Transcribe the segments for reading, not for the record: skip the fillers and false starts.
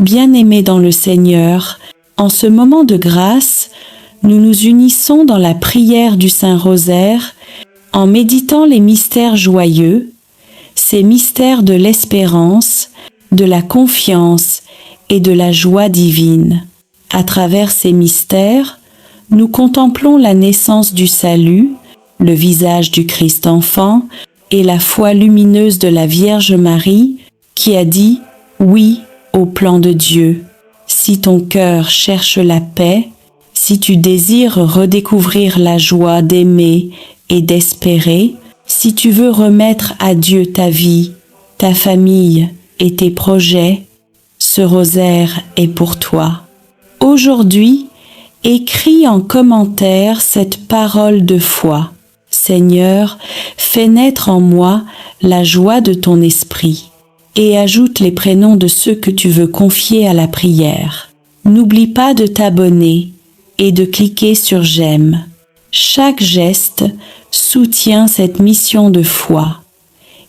Bien-aimés dans le Seigneur, en ce moment de grâce, nous nous unissons dans la prière du Saint-Rosaire en méditant les mystères joyeux, ces mystères de l'espérance, de la confiance et de la joie divine. À travers ces mystères, nous contemplons la naissance du salut, le visage du Christ enfant et la foi lumineuse de la Vierge Marie qui a dit « oui » au plan de Dieu. Si ton cœur cherche la paix, si tu désires redécouvrir la joie d'aimer et d'espérer, si tu veux remettre à Dieu ta vie, ta famille et tes projets, ce rosaire est pour toi. Aujourd'hui, écris en commentaire cette parole de foi. Seigneur, fais naître en moi la joie de ton esprit et ajoute les prénoms de ceux que tu veux confier à la prière. N'oublie pas de t'abonner et de cliquer sur j'aime. Chaque geste soutient cette mission de foi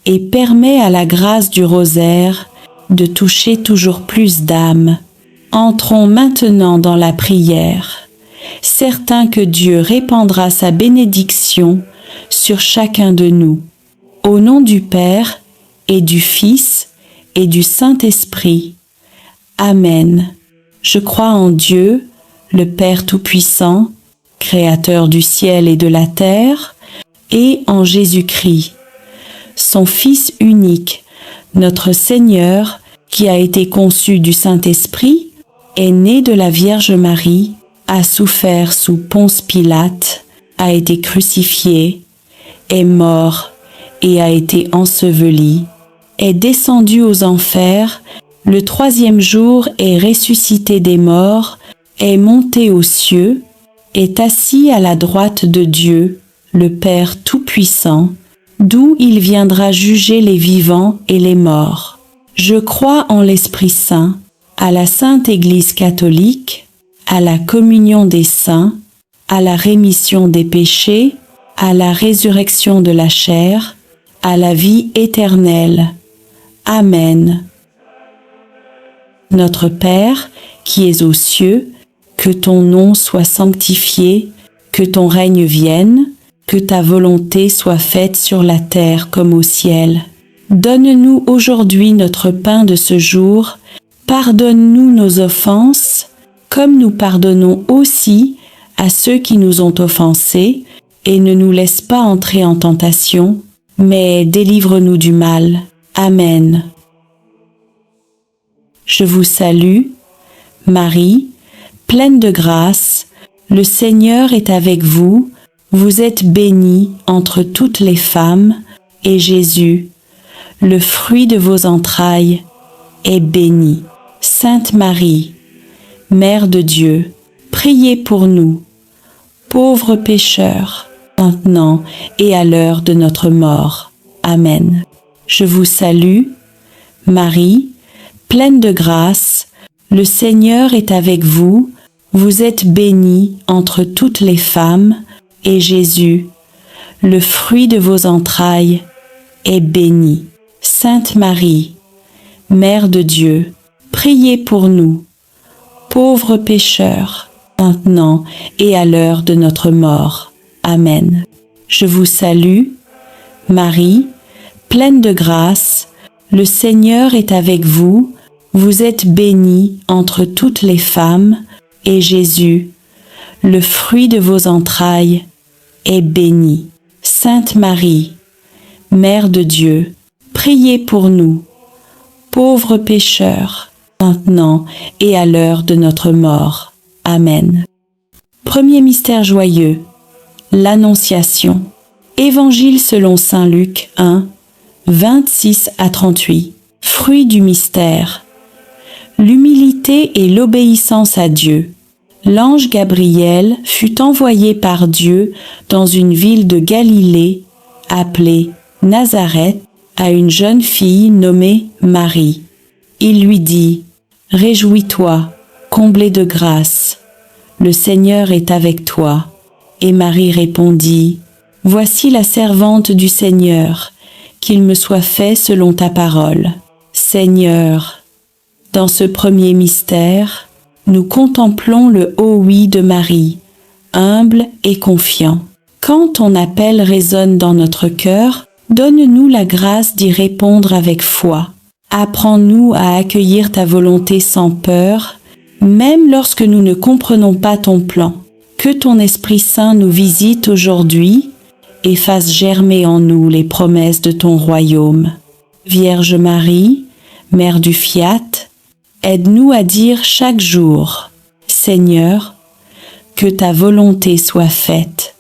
et permet à la grâce du rosaire de toucher toujours plus d'âmes. Entrons maintenant dans la prière, certains que Dieu répandra sa bénédiction sur chacun de nous. Au nom du Père et du Fils et du Saint-Esprit. Amen. Je crois en Dieu, le Père Tout-Puissant, Créateur du ciel et de la terre, et en Jésus-Christ, son Fils unique, notre Seigneur, qui a été conçu du Saint-Esprit, est né de la Vierge Marie, a souffert sous Ponce Pilate, a été crucifié, est mort et a été enseveli, est descendu aux enfers, le troisième jour est ressuscité des morts, est monté aux cieux, est assis à la droite de Dieu, le Père Tout-Puissant, d'où il viendra juger les vivants et les morts. Je crois en l'Esprit Saint, à la Sainte Église catholique, à la communion des saints, à la rémission des péchés, à la résurrection de la chair, à la vie éternelle. Amen. Notre Père, qui es aux cieux, que ton nom soit sanctifié, que ton règne vienne, que ta volonté soit faite sur la terre comme au ciel. Donne-nous aujourd'hui notre pain de ce jour. Pardonne-nous nos offenses, comme nous pardonnons aussi à ceux qui nous ont offensés, et ne nous laisse pas entrer en tentation, mais délivre-nous du mal. Amen. Je vous salue, Marie, pleine de grâce, le Seigneur est avec vous, vous êtes bénie entre toutes les femmes, et Jésus, le fruit de vos entrailles, est béni. Sainte Marie, Mère de Dieu, priez pour nous, pauvres pécheurs, maintenant et à l'heure de notre mort. Amen. Je vous salue, Marie, pleine de grâce, le Seigneur est avec vous, vous êtes bénie entre toutes les femmes, et Jésus, le fruit de vos entrailles, est béni. Sainte Marie, Mère de Dieu, priez pour nous, pauvres pécheurs, maintenant et à l'heure de notre mort. Amen. Je vous salue, Marie, pleine de grâce, le Seigneur est avec vous, vous êtes bénie entre toutes les femmes, et Jésus, le fruit de vos entrailles, est béni. Sainte Marie, Mère de Dieu, priez pour nous, pauvres pécheurs, maintenant et à l'heure de notre mort. Amen. Premier mystère joyeux, l'Annonciation. Évangile selon saint Luc 1, 26 à 38. Fruit du mystère. L'humilité et l'obéissance à Dieu. L'ange Gabriel fut envoyé par Dieu dans une ville de Galilée, appelée Nazareth, à une jeune fille nommée Marie. Il lui dit : « Réjouis-toi, comblée de grâce, le Seigneur est avec toi. » Et Marie répondit : « Voici la servante du Seigneur, qu'il me soit fait selon ta parole. » Seigneur, Dans ce premier mystère, nous contemplons le haut oui de Marie, humble et confiant. Quand ton appel résonne dans notre cœur, donne-nous la grâce d'y répondre avec foi. Apprends-nous à accueillir ta volonté sans peur, même lorsque nous ne comprenons pas ton plan. Que ton Esprit Saint nous visite aujourd'hui et fasse germer en nous les promesses de ton royaume. Vierge Marie, Mère du Fiat, aide-nous à dire chaque jour, Seigneur, que ta volonté soit faite.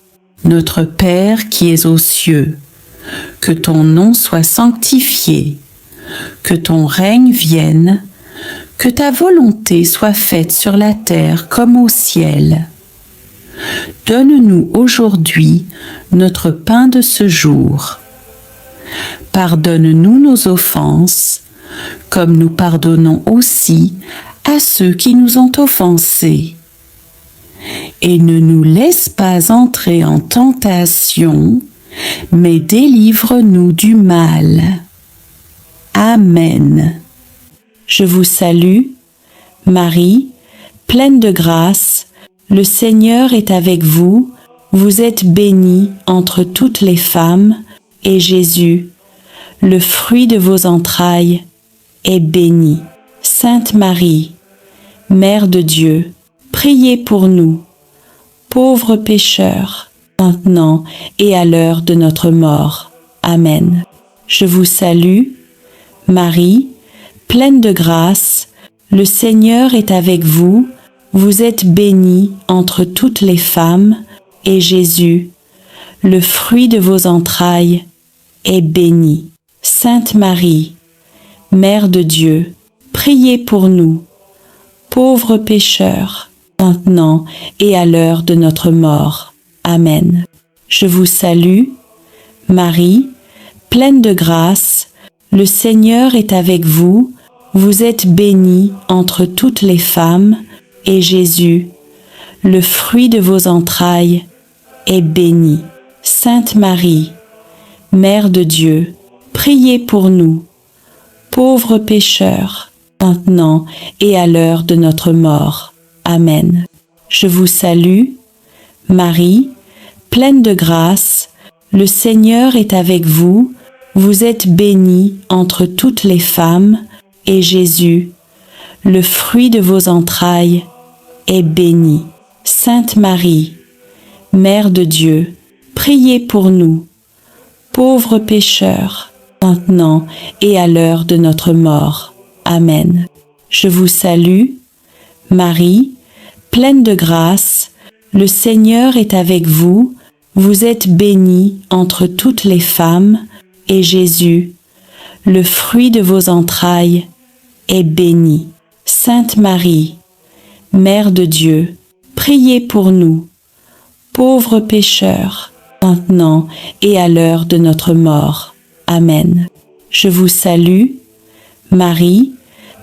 Notre Père qui es aux cieux, que ton nom soit sanctifié, que ton règne vienne, que ta volonté soit faite sur la terre comme au ciel. Donne-nous aujourd'hui notre pain de ce jour. Pardonne-nous nos offenses, comme nous pardonnons aussi à ceux qui nous ont offensés. Et ne nous laisse pas entrer en tentation, mais délivre-nous du mal. Amen. Je vous salue, Marie, pleine de grâce, le Seigneur est avec vous, vous êtes bénie entre toutes les femmes, et Jésus, le fruit de vos entrailles, est béni. Sainte Marie, Mère de Dieu, priez pour nous, pauvres pécheurs, maintenant et à l'heure de notre mort. Amen. Je vous salue, Marie, pleine de grâce, le Seigneur est avec vous, vous êtes bénie entre toutes les femmes, et Jésus, le fruit de vos entrailles, est béni. Sainte Marie, Mère de Dieu, priez pour nous, pauvres pécheurs, maintenant et à l'heure de notre mort. Amen. Je vous salue, Marie, pleine de grâce, le Seigneur est avec vous, vous êtes bénie entre toutes les femmes, et Jésus, le fruit de vos entrailles, est béni. Sainte Marie, Mère de Dieu, priez pour nous, pauvres pécheurs, maintenant et à l'heure de notre mort. Amen. Je vous salue, Marie, pleine de grâce, le Seigneur est avec vous, vous êtes bénie entre toutes les femmes, et Jésus, le fruit de vos entrailles, est béni. Sainte Marie, Mère de Dieu, priez pour nous, pauvres pécheurs, maintenant et à l'heure de notre mort. Amen. Je vous salue, Marie, pleine de grâce, le Seigneur est avec vous, vous êtes bénie entre toutes les femmes, et Jésus, le fruit de vos entrailles, est béni. Sainte Marie, Mère de Dieu, priez pour nous, pauvres pécheurs, maintenant et à l'heure de notre mort. Amen. Je vous salue, Marie,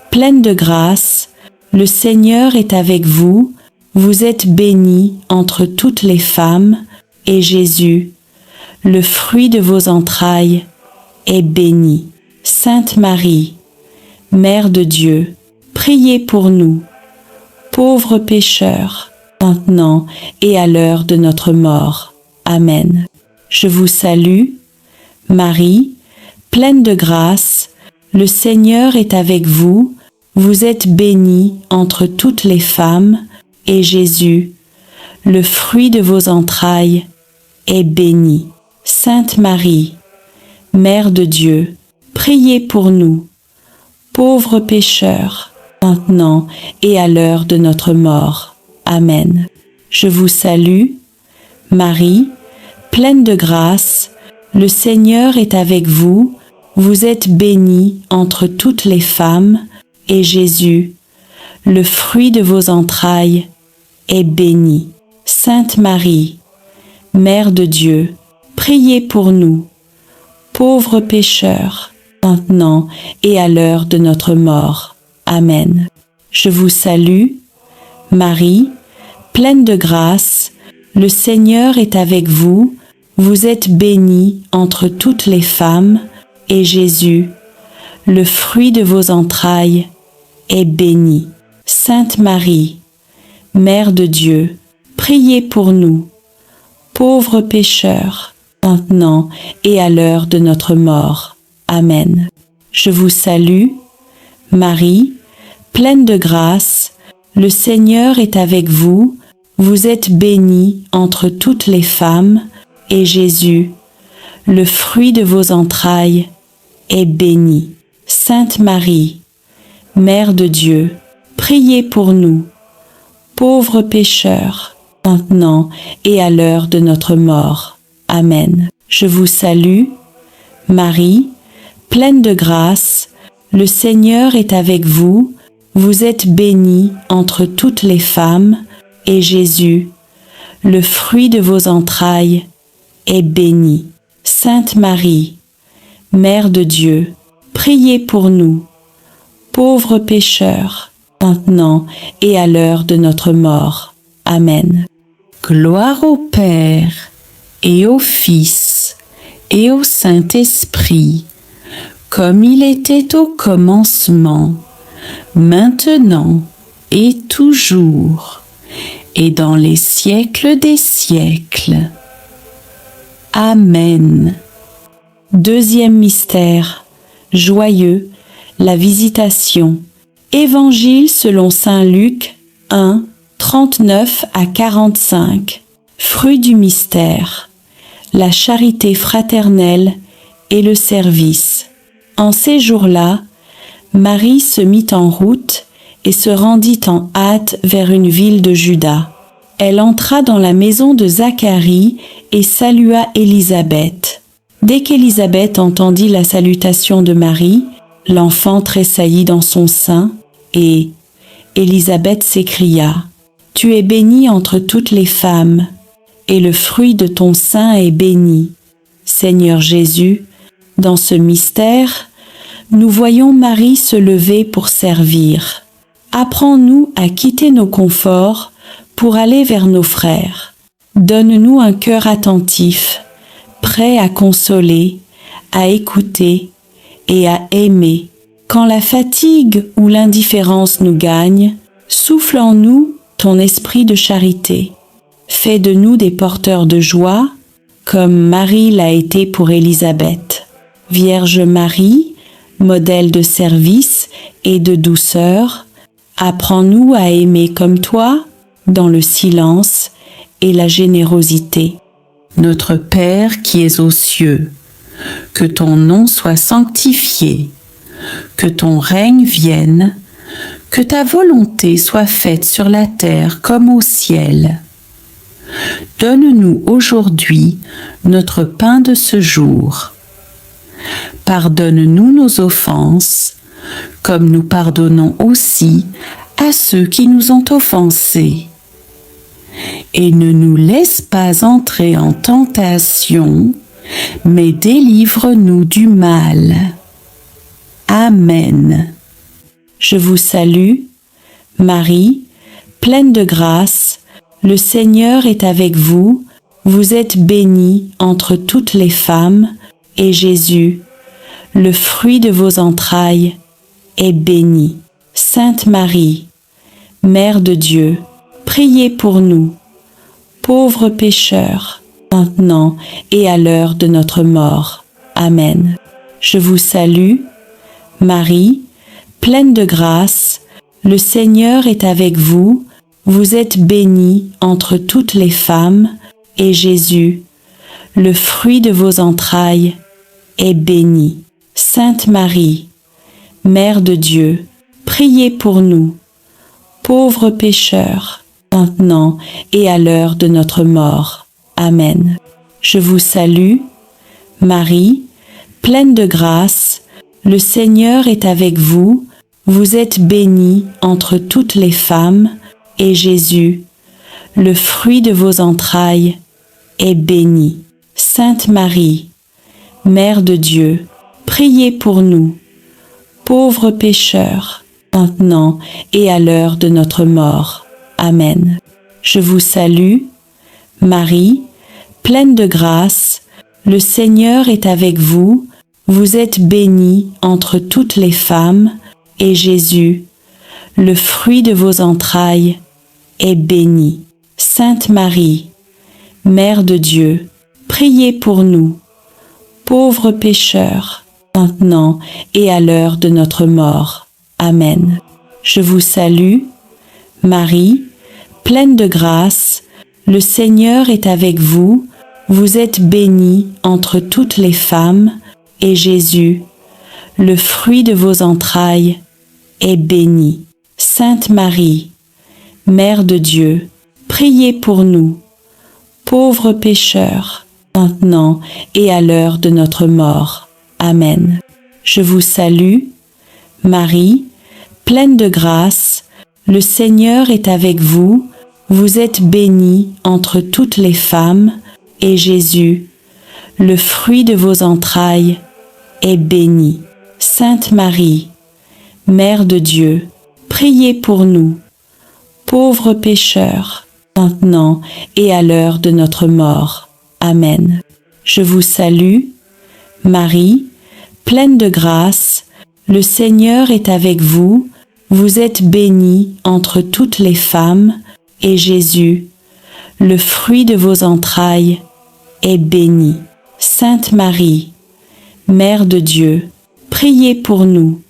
pleine de grâce, le Seigneur est avec vous, vous êtes bénie entre toutes les femmes, et Jésus, le fruit de vos entrailles, est béni. Sainte Marie, Mère de Dieu, priez pour nous, pauvres pécheurs, maintenant et à l'heure de notre mort. Amen. Je vous salue, Marie, pleine de grâce, le Seigneur est avec vous, vous êtes bénie entre toutes les femmes, et Jésus, le fruit de vos entrailles, est béni. Sainte Marie, Mère de Dieu, priez pour nous, pauvres pécheurs, maintenant et à l'heure de notre mort. Amen. Je vous salue, Marie, pleine de grâce, le Seigneur est avec vous, vous êtes bénie entre toutes les femmes, et Jésus, le fruit de vos entrailles, est béni. Sainte Marie, Mère de Dieu, priez pour nous, pauvres pécheurs, maintenant et à l'heure de notre mort. Amen. Je vous salue, Marie, pleine de grâce, le Seigneur est avec vous, vous êtes bénie entre toutes les femmes, et Jésus, le fruit de vos entrailles, est bénie. Sainte Marie, Mère de Dieu, priez pour nous, pauvres pécheurs, maintenant et à l'heure de notre mort. Amen. Je vous salue, Marie, pleine de grâce, le Seigneur est avec vous, vous êtes bénie entre toutes les femmes, et Jésus, le fruit de vos entrailles, est béni. Sainte Marie, Mère de Dieu, priez pour nous, pauvres pécheurs, maintenant et à l'heure de notre mort. Amen. Je vous salue, Marie, pleine de grâce, le Seigneur est avec vous, vous êtes bénie entre toutes les femmes, et Jésus, le fruit de vos entrailles, est béni. Sainte Marie, Mère de Dieu, priez pour nous, pauvres pécheurs, maintenant et à l'heure de notre mort. Amen. Gloire au Père, et au Fils, et au Saint-Esprit, comme il était au commencement, maintenant et toujours, et dans les siècles des siècles. Amen. Deuxième mystère, joyeux, la Visitation. Évangile selon saint Luc 1, 39 à 45. Fruit du mystère, la charité fraternelle et le service. En ces jours-là, Marie se mit en route et se rendit en hâte vers une ville de Juda. Elle entra dans la maison de Zacharie et salua Élisabeth. Dès qu'Élisabeth entendit la salutation de Marie, l'enfant tressaillit dans son sein, et Élisabeth s'écria : « Tu es bénie entre toutes les femmes, et le fruit de ton sein est béni. » Seigneur Jésus, dans ce mystère, nous voyons Marie se lever pour servir. Apprends-nous à quitter nos conforts pour aller vers nos frères. Donne-nous un cœur attentif, prêt à consoler, à écouter et à aimer. Quand la fatigue ou l'indifférence nous gagne, souffle en nous ton esprit de charité. Fais de nous des porteurs de joie, comme Marie l'a été pour Élisabeth. Vierge Marie, modèle de service et de douceur, apprends-nous à aimer comme toi, dans le silence et la générosité. Notre Père qui es aux cieux, que ton nom soit sanctifié, que ton règne vienne, que ta volonté soit faite sur la terre comme au ciel. Donne-nous aujourd'hui notre pain de ce jour. Pardonne-nous nos offenses, comme nous pardonnons aussi à ceux qui nous ont offensés. Et ne nous laisse pas entrer en tentation, mais délivre-nous du mal. Amen. Je vous salue, Marie, pleine de grâce, le Seigneur est avec vous, vous êtes bénie entre toutes les femmes, et Jésus, le fruit de vos entrailles, est béni. Sainte Marie, Mère de Dieu, priez pour nous, pauvres pécheurs, maintenant et à l'heure de notre mort. Amen. Je vous salue, Marie, pleine de grâce, le Seigneur est avec vous, vous êtes bénie entre toutes les femmes, et Jésus, le fruit de vos entrailles, est béni. Sainte Marie, Mère de Dieu, priez pour nous, pauvres pécheurs, maintenant et à l'heure de notre mort. Amen. Je vous salue, Marie, pleine de grâce, le Seigneur est avec vous, vous êtes bénie entre toutes les femmes, et Jésus, le fruit de vos entrailles, est béni. Sainte Marie, Mère de Dieu, priez pour nous, pauvres pécheurs, maintenant et à l'heure de notre mort. Amen. Je vous salue, Marie, pleine de grâce, le Seigneur est avec vous, vous êtes bénie entre toutes les femmes, et Jésus, le fruit de vos entrailles, est béni. Sainte Marie, Mère de Dieu, priez pour nous, pauvres pécheurs, maintenant et à l'heure de notre mort. Amen. Je vous salue, Marie, pleine de grâce, le Seigneur est avec vous, vous êtes bénie entre toutes les femmes, et Jésus, le fruit de vos entrailles, est béni. Sainte Marie, Mère de Dieu, priez pour nous, pauvres pécheurs, maintenant et à l'heure de notre mort. Amen. Je vous salue, Marie, pleine de grâce, le Seigneur est avec vous, vous êtes bénie entre toutes les femmes, et Jésus, le fruit de vos entrailles, est béni. Sainte Marie, Mère de Dieu, priez pour nous, pauvres pécheurs, maintenant et à l'heure de notre mort. Amen. Je vous salue, Marie, pleine de grâce, le Seigneur est avec vous, vous êtes bénie entre toutes les femmes, et Jésus, le fruit de vos entrailles, est béni. Sainte Marie, Mère de Dieu, priez pour nous,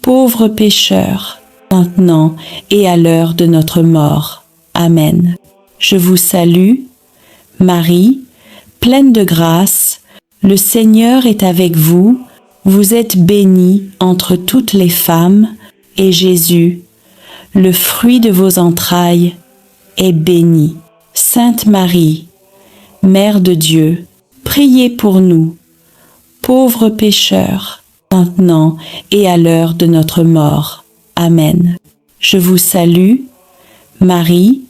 pauvres pécheurs, maintenant et à l'heure de notre mort. Amen. Je vous salue, Marie, pleine de grâce, le Seigneur est avec vous, vous êtes bénie entre toutes les femmes, et Jésus, le fruit de vos entrailles, est béni. Sainte Marie, Mère de Dieu, priez pour nous, pauvres pécheurs, maintenant et à l'heure de notre mort. Amen. Je vous salue, Marie,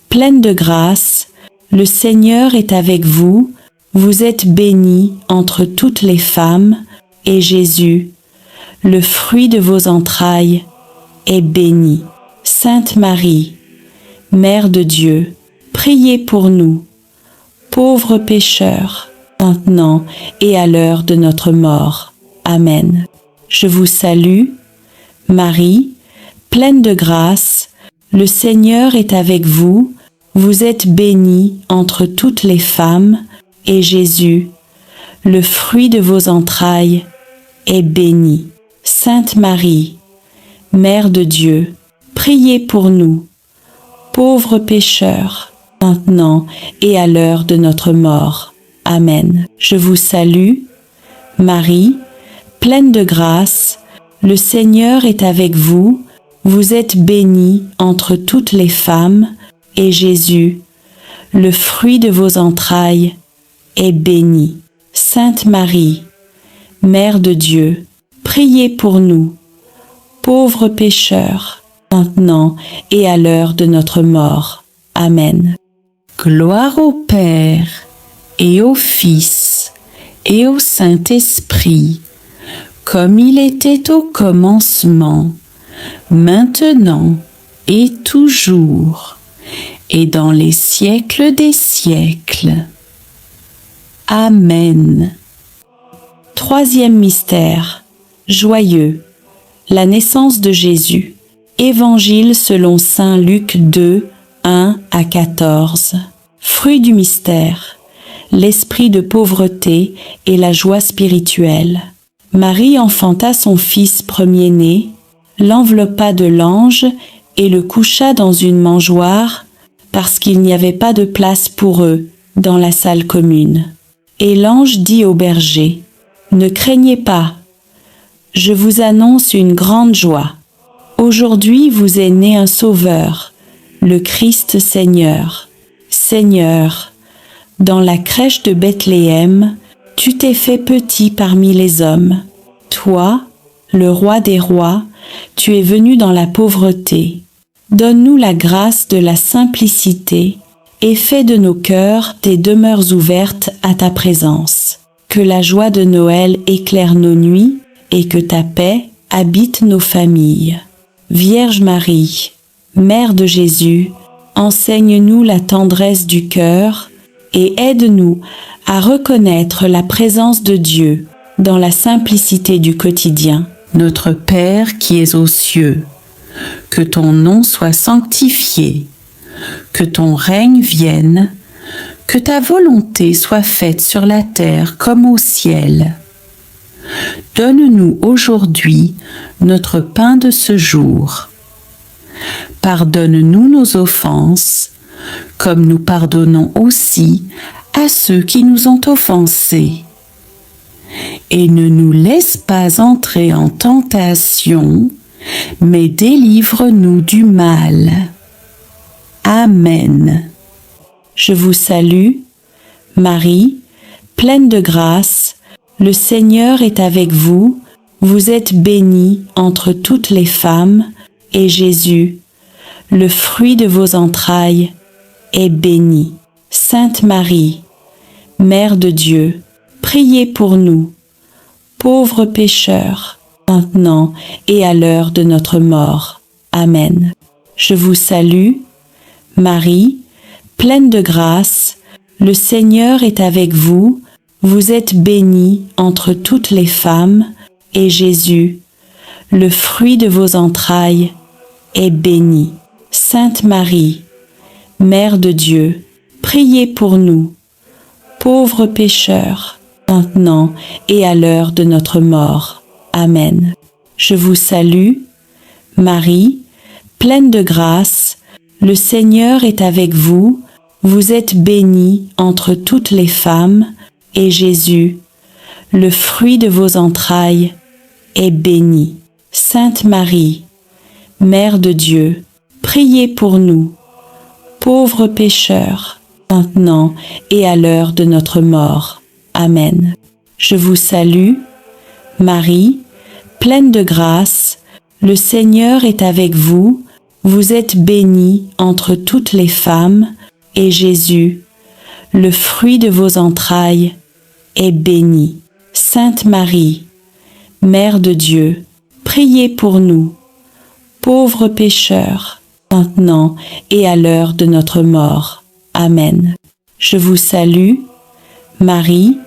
pleine de grâce, le Seigneur est avec vous, vous êtes bénie entre toutes les femmes, et Jésus, le fruit de vos entrailles, est béni. Sainte Marie, Mère de Dieu, priez pour nous, pauvres pécheurs, maintenant et à l'heure de notre mort. Amen. Je vous salue, Marie, pleine de grâce, le Seigneur est avec vous, vous êtes bénie entre toutes les femmes, et Jésus, le fruit de vos entrailles, est béni. Sainte Marie, Mère de Dieu, priez pour nous, pauvres pécheurs, maintenant et à l'heure de notre mort. Amen. Je vous salue, Marie, pleine de grâce, le Seigneur est avec vous, vous êtes bénie entre toutes les femmes, et Jésus, le fruit de vos entrailles, est béni. Sainte Marie, Mère de Dieu, priez pour nous, pauvres pécheurs, maintenant et à l'heure de notre mort. Amen. Gloire au Père, et au Fils, et au Saint-Esprit, comme il était au commencement, maintenant et toujours, et dans les siècles des siècles. Amen. Troisième mystère, joyeux, la naissance de Jésus. Évangile selon saint Luc 2, 1 à 14. Fruit du mystère, l'esprit de pauvreté et la joie spirituelle. Marie enfanta son fils premier-né, l'enveloppa de langes et le coucha dans une mangeoire parce qu'il n'y avait pas de place pour eux dans la salle commune. Et l'ange dit au berger, « Ne craignez pas, je vous annonce une grande joie. Aujourd'hui vous est né un Sauveur, le Christ Seigneur. Seigneur, dans la crèche de Bethléem, tu t'es fait petit parmi les hommes. Toi, le roi des rois, tu es venu dans la pauvreté. Donne-nous la grâce de la simplicité et fais de nos cœurs des demeures ouvertes à ta présence. Que la joie de Noël éclaire nos nuits et que ta paix habite nos familles. Vierge Marie, Mère de Jésus, enseigne-nous la tendresse du cœur et aide-nous à reconnaître la présence de Dieu dans la simplicité du quotidien. Notre Père qui es aux cieux, que ton nom soit sanctifié, que ton règne vienne, que ta volonté soit faite sur la terre comme au ciel. Donne-nous aujourd'hui notre pain de ce jour. Pardonne-nous nos offenses, comme nous pardonnons aussi à ceux qui nous ont offensés. Et ne nous laisse pas entrer en tentation, mais délivre-nous du mal. Amen. Je vous salue, Marie, pleine de grâce, le Seigneur est avec vous, vous êtes bénie entre toutes les femmes, et Jésus, le fruit de vos entrailles, est béni. Sainte Marie, Mère de Dieu, priez pour nous, pauvres pécheurs, maintenant et à l'heure de notre mort. Amen. Je vous salue, Marie, pleine de grâce, le Seigneur est avec vous, vous êtes bénie entre toutes les femmes, et Jésus, le fruit de vos entrailles, est béni. Sainte Marie, Mère de Dieu, priez pour nous, pauvres pécheurs, maintenant et à l'heure de notre mort. Amen. Je vous salue, Marie, pleine de grâce, le Seigneur est avec vous, vous êtes bénie entre toutes les femmes, et Jésus, le fruit de vos entrailles, est béni. Sainte Marie, Mère de Dieu, priez pour nous, pauvres pécheurs, maintenant et à l'heure de notre mort. Amen. Je vous salue, Marie, pleine de grâce, le Seigneur est avec vous, vous êtes bénie entre toutes les femmes, et Jésus, le fruit de vos entrailles, est béni. Sainte Marie, Mère de Dieu, priez pour nous, pauvres pécheurs, maintenant et à l'heure de notre mort. Amen. Je vous salue, Marie,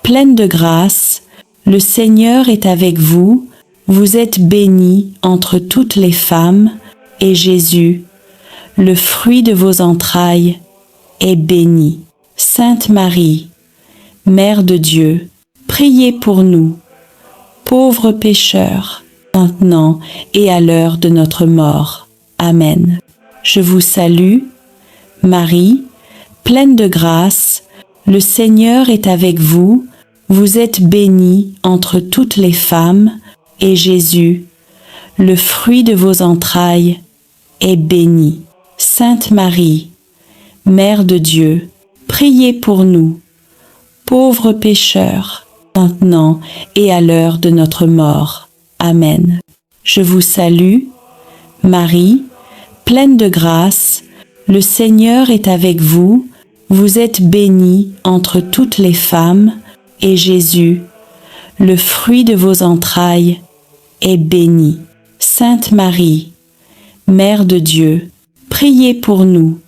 pleine de grâce, le Seigneur est avec vous, vous êtes bénie entre toutes les femmes, et Jésus, le fruit de vos entrailles, est béni. Sainte Marie, Mère de Dieu, priez pour nous, pauvres pécheurs, maintenant et à l'heure de notre mort. Amen. Je vous salue, Marie, pleine de grâce, le Seigneur est avec vous, vous êtes bénie entre toutes les femmes, et Jésus, le fruit de vos entrailles, est béni. Sainte Marie, Mère de Dieu, priez pour nous, pauvres pécheurs, maintenant et à l'heure de notre mort. Amen. Je vous salue, Marie, pleine de grâce, le Seigneur est avec vous, vous êtes bénie entre toutes les femmes, et Jésus, le fruit de vos entrailles, est béni. Sainte Marie, Mère de Dieu, priez pour nous,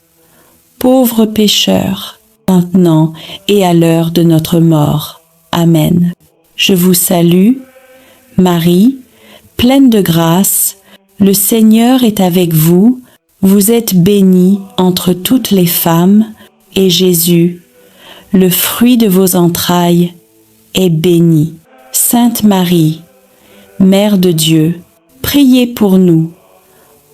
pauvres pécheurs, maintenant et à l'heure de notre mort. Amen. Je vous salue, Marie, pleine de grâce, le Seigneur est avec vous, vous êtes bénie entre toutes les femmes, et Jésus, le fruit de vos entrailles, est béni. Sainte Marie, Mère de Dieu, priez pour nous,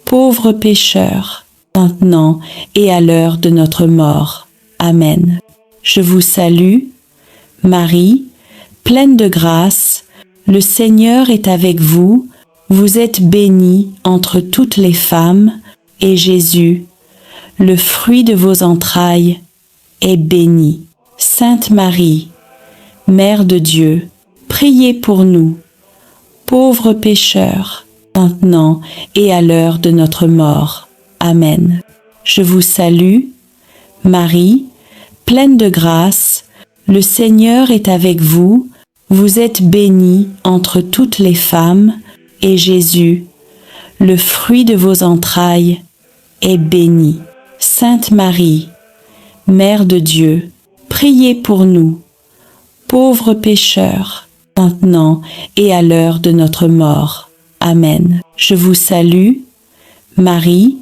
pauvres pécheurs, maintenant et à l'heure de notre mort. Amen. Je vous salue, Marie, pleine de grâce, le Seigneur est avec vous, vous êtes bénie entre toutes les femmes, et Jésus, le fruit de vos entrailles, est béni. Sainte Marie, Mère de Dieu, priez pour nous, pauvres pécheurs, maintenant et à l'heure de notre mort. Amen. Je vous salue, Marie, pleine de grâce, le Seigneur est avec vous, vous êtes bénie entre toutes les femmes, et Jésus, le fruit de vos entrailles, est béni. Sainte Marie, Mère de Dieu, priez pour nous, pauvres pécheurs, maintenant et à l'heure de notre mort. Amen. Je vous salue, Marie,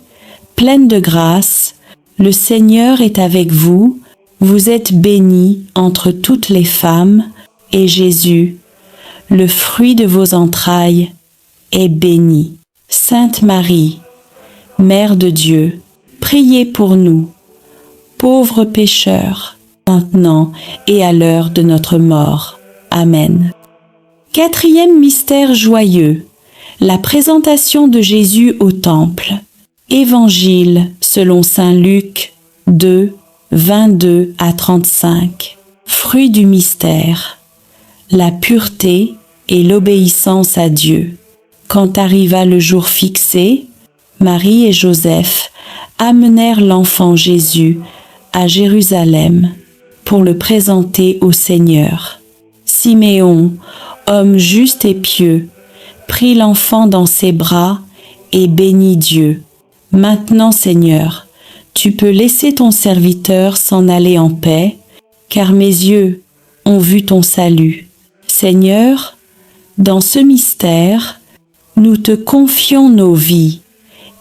pleine de grâce, le Seigneur est avec vous, vous êtes bénie entre toutes les femmes, et Jésus, le fruit de vos entrailles, est béni. Sainte Marie, Mère de Dieu, priez pour nous, pauvres pécheurs, maintenant et à l'heure de notre mort. Amen. Quatrième mystère joyeux, la présentation de Jésus au Temple. Évangile selon saint Luc 2, 22 à 35. Fruit du mystère, la pureté et l'obéissance à Dieu. Quand arriva le jour fixé, Marie et Joseph amenèrent l'enfant Jésus à Jérusalem pour le présenter au Seigneur. Siméon, homme juste et pieux, prit l'enfant dans ses bras et bénit Dieu. Maintenant, Seigneur, tu peux laisser ton serviteur s'en aller en paix, car mes yeux ont vu ton salut. Seigneur, dans ce mystère, nous te confions nos vies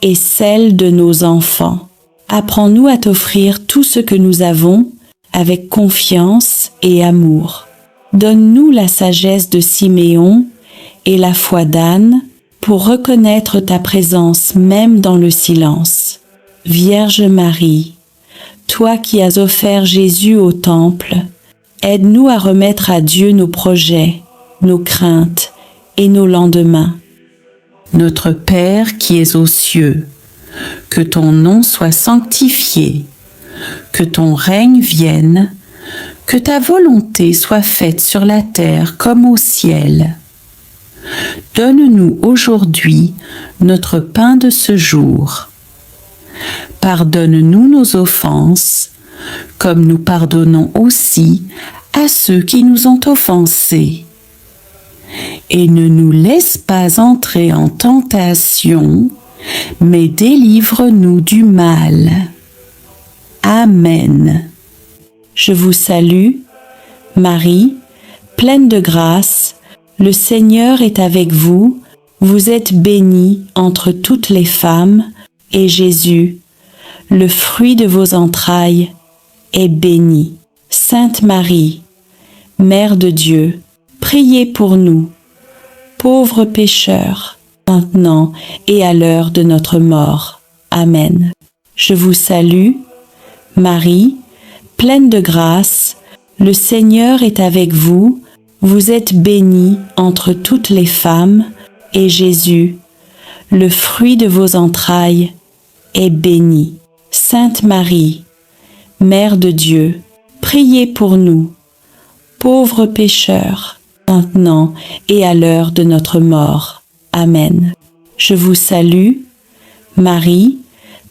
et celles de nos enfants. Apprends-nous à t'offrir tout ce que nous avons avec confiance et amour. Donne-nous la sagesse de Siméon et la foi d'Anne pour reconnaître ta présence même dans le silence. Vierge Marie, toi qui as offert Jésus au Temple, aide-nous à remettre à Dieu nos projets, nos craintes et nos lendemains. Notre Père qui es aux cieux, que ton nom soit sanctifié, que ton règne vienne, que ta volonté soit faite sur la terre comme au ciel. Donne-nous aujourd'hui notre pain de ce jour. Pardonne-nous nos offenses, comme nous pardonnons aussi à ceux qui nous ont offensés. Et ne nous laisse pas entrer en tentation, mais délivre-nous du mal. Amen. Je vous salue, Marie, pleine de grâce, le Seigneur est avec vous, vous êtes bénie entre toutes les femmes, et Jésus, le fruit de vos entrailles, est béni. Sainte Marie, Mère de Dieu, priez pour nous, pauvres pécheurs, maintenant et à l'heure de notre mort. Amen. Je vous salue, Marie, pleine de grâce, le Seigneur est avec vous, vous êtes bénie entre toutes les femmes, et Jésus, le fruit de vos entrailles, est béni. Sainte Marie, Mère de Dieu, priez pour nous, pauvres pécheurs, maintenant et à l'heure de notre mort. Amen. Je vous salue, Marie,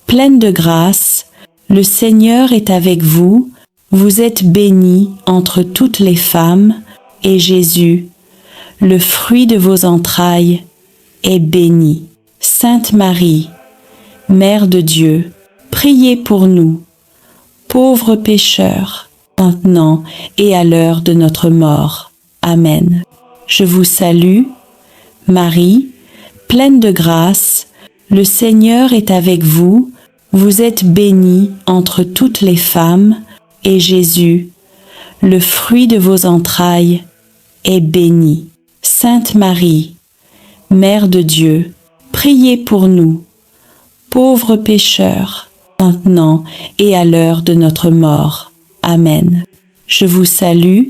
pleine de grâce, le Seigneur est avec vous, vous êtes bénie entre toutes les femmes, et Jésus, le fruit de vos entrailles, est béni. Sainte Marie, Mère de Dieu, priez pour nous, pauvres pécheurs, maintenant et à l'heure de notre mort. Amen. Je vous salue, Marie, pleine de grâce, le Seigneur est avec vous, vous êtes bénie entre toutes les femmes, et Jésus, le fruit de vos entrailles, est béni. Sainte Marie, Mère de Dieu, priez pour nous, pauvres pécheurs, maintenant et à l'heure de notre mort. Amen. Je vous salue,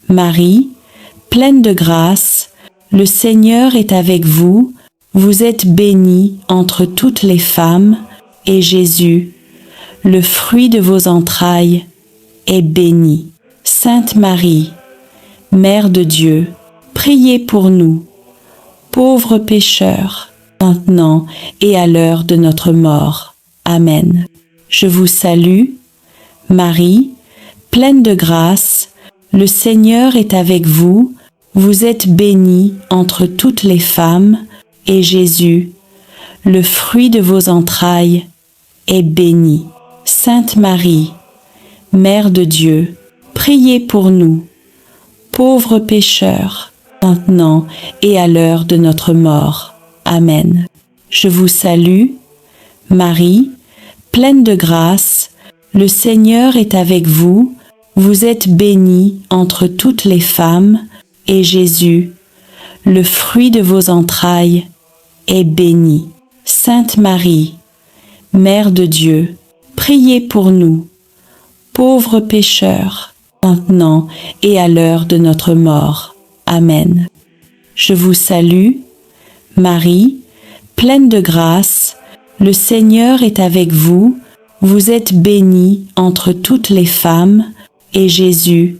Marie, pleine de grâce, le Seigneur est avec vous, vous êtes bénie entre toutes les femmes, et Jésus, le fruit de vos entrailles, est béni. Sainte Marie, Mère de Dieu, priez pour nous, pauvres pécheurs, maintenant et à l'heure de notre mort. Amen. Je vous salue, Marie, pleine de grâce, le Seigneur est avec vous, vous êtes bénie entre toutes les femmes, et Jésus, le fruit de vos entrailles, est béni. Sainte Marie, Mère de Dieu, priez pour nous, pauvres pécheurs, maintenant et à l'heure de notre mort. Amen. Je vous salue, Marie, pleine de grâce, le Seigneur est avec vous, vous êtes bénie entre toutes les femmes, et Jésus, le fruit de vos entrailles, est béni. Sainte Marie, Mère de Dieu, priez pour nous, pauvres pécheurs, maintenant et à l'heure de notre mort. Amen. Je vous salue, Marie, pleine de grâce, le Seigneur est avec vous, vous êtes bénie entre toutes les femmes, et Jésus,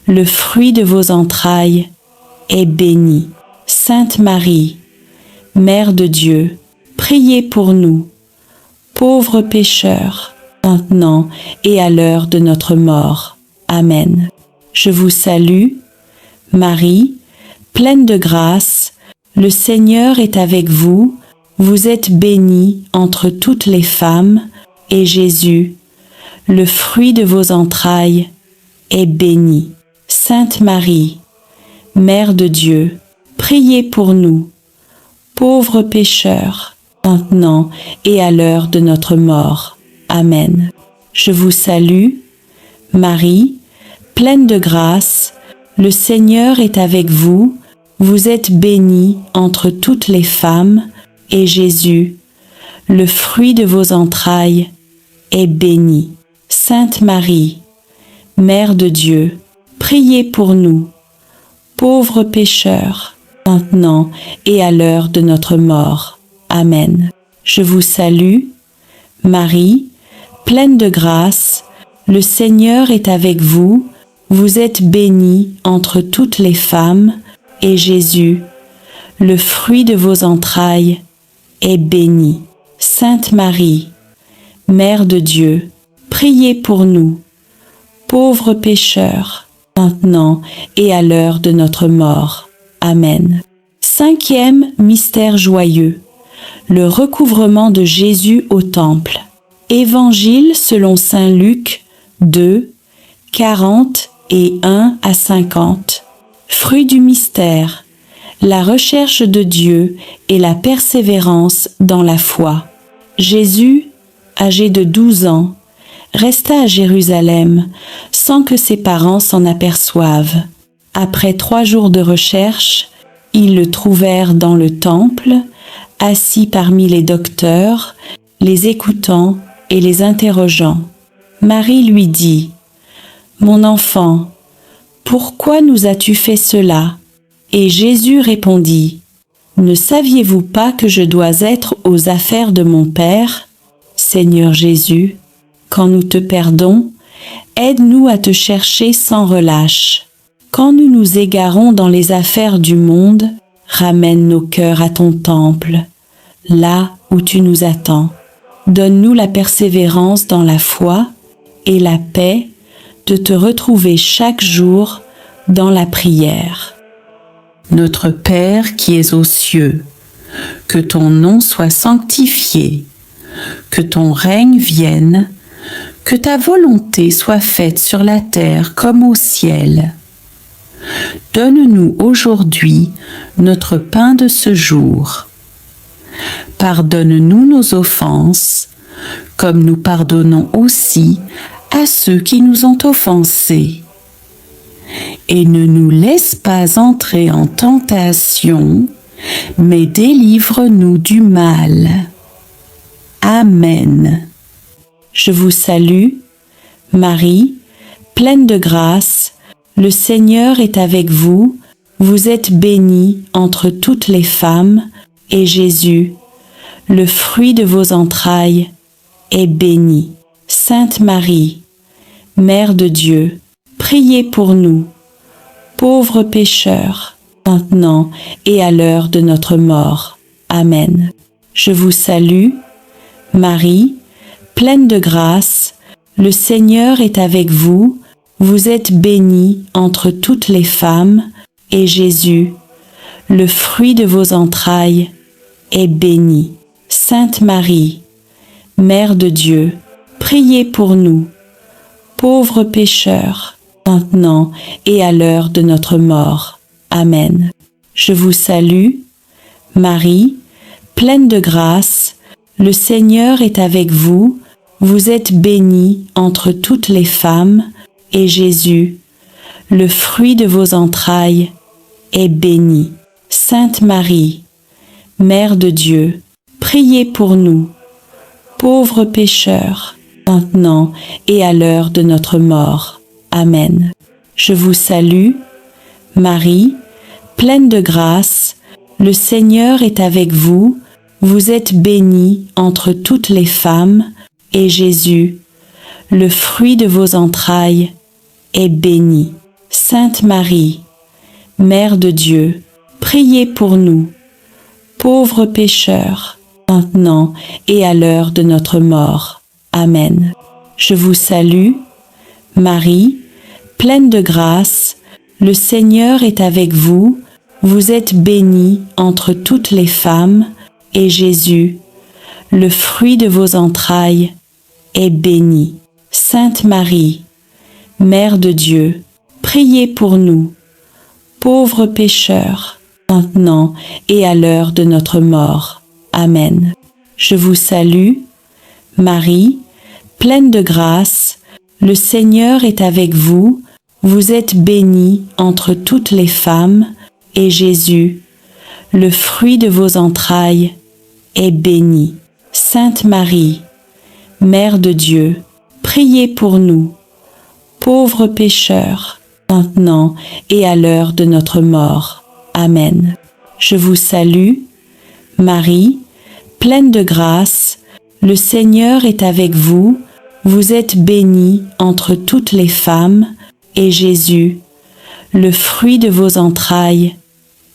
le fruit de vos entrailles, est béni. Sainte Marie, Mère de Dieu, priez pour nous, pauvres pécheurs, maintenant et à l'heure de notre mort. Amen. Je vous salue, Marie, pleine de grâce, le Seigneur est avec vous, vous êtes bénie entre toutes les femmes, et Jésus, le fruit de vos entrailles, est béni. Sainte Marie, Mère de Dieu, priez pour nous, pauvres pécheurs, maintenant et à l'heure de notre mort. Amen. Je vous salue, Marie, pleine de grâce, le Seigneur est avec vous, vous êtes bénie entre toutes les femmes, et Jésus, le fruit de vos entrailles, est béni. Sainte Marie, Mère de Dieu, priez pour nous, pauvres pécheurs, maintenant et à l'heure de notre mort. Amen. Je vous salue, Marie, pleine de grâce, le Seigneur est avec vous, vous êtes bénie entre toutes les femmes, et Jésus, le fruit de vos entrailles, est béni. Sainte Marie, Mère de Dieu, priez pour nous, pauvres pécheurs, maintenant et à l'heure de notre mort. Amen. Cinquième mystère joyeux, le recouvrement de Jésus au temple. Évangile selon saint Luc 2, 40 et 1 à 50. Fruit du mystère, la recherche de Dieu et la persévérance dans la foi. Jésus, âgé de 12 ans, resta à Jérusalem sans que ses parents s'en aperçoivent. Après 3 jours de recherche, ils le trouvèrent dans le temple, assis parmi les docteurs, les écoutant et les interrogeant. Marie lui dit : « Mon enfant, pourquoi nous as-tu fait cela ? » Et Jésus répondit : « Ne saviez-vous pas que je dois être aux affaires de mon Père ? Seigneur Jésus, quand nous te perdons, aide-nous à te chercher sans relâche. Quand nous nous égarons dans les affaires du monde, ramène nos cœurs à ton temple, là où tu nous attends. Donne-nous la persévérance dans la foi et la paix de te retrouver chaque jour dans la prière. Notre Père qui es aux cieux, que ton nom soit sanctifié, que ton règne vienne, que ta volonté soit faite sur la terre comme au ciel. Donne-nous aujourd'hui notre pain de ce jour. Pardonne-nous nos offenses, comme nous pardonnons aussi à ceux qui nous ont offensés. Et ne nous laisse pas entrer en tentation, mais délivre-nous du mal. Amen. Je vous salue, Marie, pleine de grâce, le Seigneur est avec vous, vous êtes bénie entre toutes les femmes, et Jésus, le fruit de vos entrailles, est béni. Sainte Marie, Mère de Dieu, priez pour nous, pauvres pécheurs, maintenant et à l'heure de notre mort. Amen. Je vous salue, Marie, pleine de grâce, le Seigneur est avec vous, vous êtes bénie entre toutes les femmes, et Jésus, le fruit de vos entrailles, est béni. Sainte Marie, Mère de Dieu, priez pour nous, pauvres pécheurs, maintenant et à l'heure de notre mort. Amen. Je vous salue, Marie, pleine de grâce, Le Seigneur est avec vous, vous êtes bénie entre toutes les femmes, et Jésus, le fruit de vos entrailles, est béni. Sainte Marie, Mère de Dieu, priez pour nous, pauvres pécheurs, maintenant et à l'heure de notre mort. Amen. Je vous salue, Marie, pleine de grâce, le Seigneur est avec vous, vous êtes bénie entre toutes les femmes, et Jésus, le fruit de vos entrailles, est béni. Sainte Marie, Mère de Dieu, priez pour nous, pauvres pécheurs, maintenant et à l'heure de notre mort. Amen. Je vous salue, Marie, pleine de grâce, le Seigneur est avec vous, vous êtes bénie entre toutes les femmes, et Jésus, le fruit de vos entrailles, est béni. Sainte Marie, Mère de Dieu, priez pour nous, pauvres pécheurs, maintenant et à l'heure de notre mort. Amen. Je vous salue, Marie, pleine de grâce, le Seigneur est avec vous, vous êtes bénie entre toutes les femmes, et Jésus, le fruit de vos entrailles, est béni. Sainte Marie, Mère de Dieu, priez pour nous, pauvres pécheurs, maintenant et à l'heure de notre mort. Amen. Je vous salue, Marie, pleine de grâce, le Seigneur est avec vous, vous êtes bénie entre toutes les femmes, et Jésus, le fruit de vos entrailles,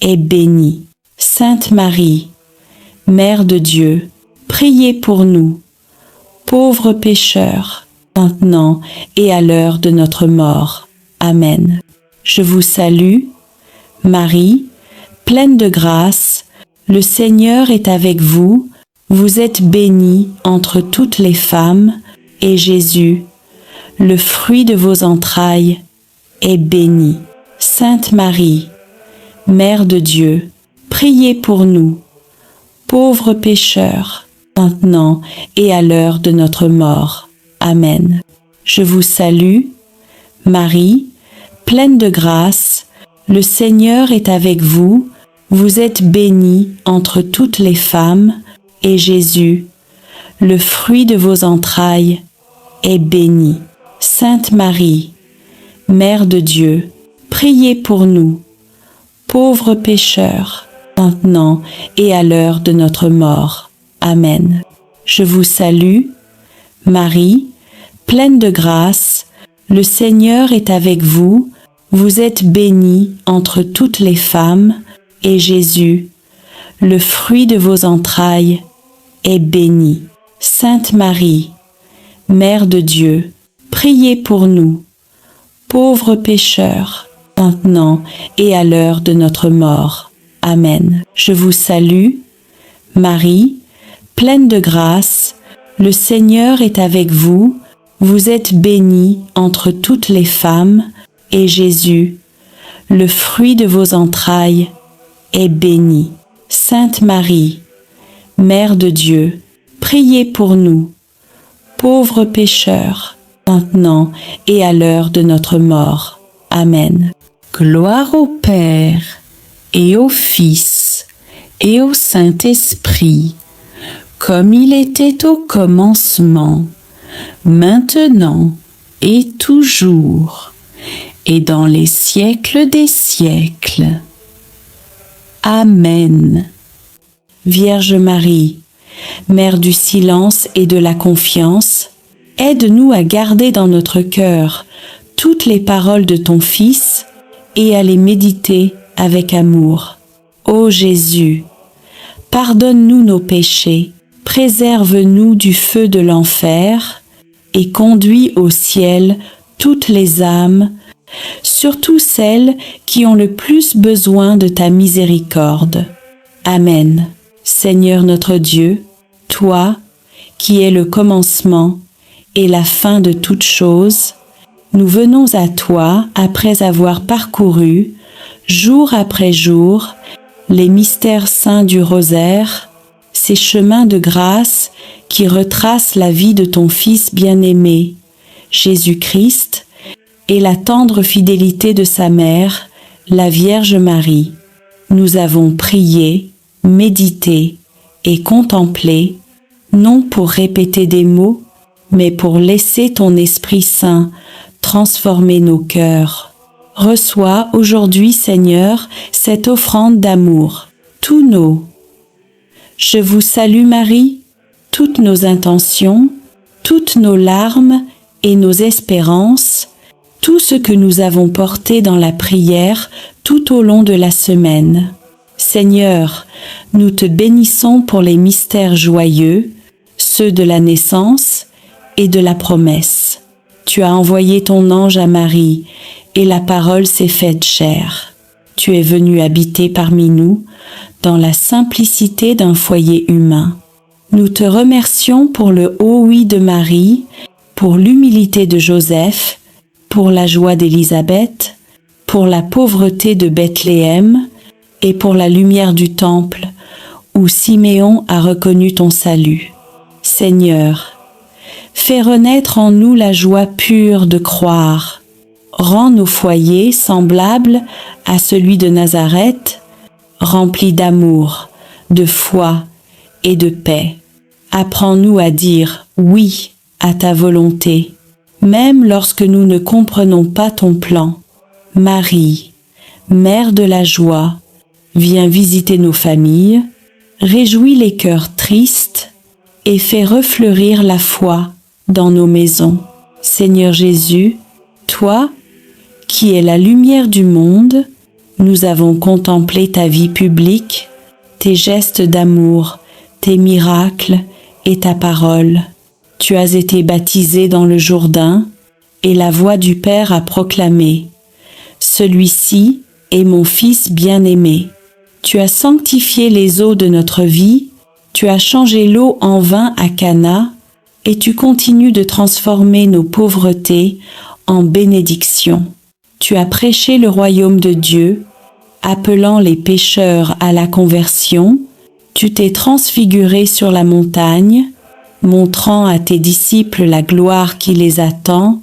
est béni. Sainte Marie, Mère de Dieu, priez pour nous, pauvres pécheurs, maintenant et à l'heure de notre mort. Amen. Je vous salue, Marie, pleine de grâce, le Seigneur est avec vous, vous êtes bénie entre toutes les femmes, et Jésus, le fruit de vos entrailles, est béni. Sainte Marie, Mère de Dieu, priez pour nous, pauvres pécheurs, maintenant et à l'heure de notre mort. Amen. Je vous salue, Marie, pleine de grâce, le Seigneur est avec vous, vous êtes bénie entre toutes les femmes, et Jésus, le fruit de vos entrailles, est béni. Sainte Marie, Mère de Dieu, priez pour nous, pauvres pécheurs, maintenant et à l'heure de notre mort. Amen. Je vous salue, Marie, pleine de grâce, le Seigneur est avec vous, vous êtes bénie entre toutes les femmes, et Jésus, le fruit de vos entrailles, est béni. Sainte Marie, Mère de Dieu, priez pour nous, pauvres pécheurs, maintenant et à l'heure de notre mort. Amen. Je vous salue, Marie, pleine de grâce, le Seigneur est avec vous, vous êtes bénie entre toutes les femmes, et Jésus, le fruit de vos entrailles, est béni. Sainte Marie, Mère de Dieu, priez pour nous, pauvres pécheurs, maintenant et à l'heure de notre mort. Amen. Gloire au Père, et au Fils, et au Saint-Esprit, comme il était au commencement, maintenant et toujours, et dans les siècles des siècles. Amen. Vierge Marie, Mère du silence et de la confiance, aide-nous à garder dans notre cœur toutes les paroles de ton Fils et à les méditer avec amour. Ô Jésus, pardonne-nous nos péchés, préserve-nous du feu de l'enfer et conduis au ciel toutes les âmes, surtout celles qui ont le plus besoin de ta miséricorde. Amen. Seigneur notre Dieu, toi, qui es le commencement et la fin de toutes choses, nous venons à toi après avoir parcouru, jour après jour, les mystères saints du rosaire, ces chemins de grâce qui retrace la vie de ton Fils bien-aimé, Jésus-Christ, et la tendre fidélité de sa mère, la Vierge Marie. Nous avons prié, médité et contemplé, non pour répéter des mots, mais pour laisser ton Esprit Saint transformer nos cœurs. Reçois aujourd'hui, Seigneur, cette offrande d'amour, tous nos. Je vous salue Marie, toutes nos intentions, toutes nos larmes et nos espérances, tout ce que nous avons porté dans la prière tout au long de la semaine. Seigneur, nous te bénissons pour les mystères joyeux, ceux de la naissance et de la promesse. Tu as envoyé ton ange à Marie, et la parole s'est faite chair. Tu es venu habiter parmi nous, dans la simplicité d'un foyer humain. Nous te remercions pour le haut oui de Marie, pour l'humilité de Joseph, pour la joie d'Élisabeth, pour la pauvreté de Bethléem et pour la lumière du temple, où Siméon a reconnu ton salut. Seigneur, fais renaître en nous la joie pure de croire. Rends nos foyers semblables à celui de Nazareth, remplis d'amour, de foi et de paix. Apprends-nous à dire oui à ta volonté, même lorsque nous ne comprenons pas ton plan. Marie, Mère de la joie, viens visiter nos familles, réjouis les cœurs tristes et fais refleurir la foi dans nos maisons. Seigneur Jésus, toi, qui es la lumière du monde, nous avons contemplé ta vie publique, tes gestes d'amour, tes miracles et ta parole. Tu as été baptisé dans le Jourdain, et la voix du Père a proclamé « Celui-ci est mon Fils bien-aimé ». Tu as sanctifié les eaux de notre vie, tu as changé l'eau en vin à Cana, et tu continues de transformer nos pauvretés en bénédictions. Tu as prêché le royaume de Dieu, appelant les pécheurs à la conversion. Tu t'es transfiguré sur la montagne, montrant à tes disciples la gloire qui les attend,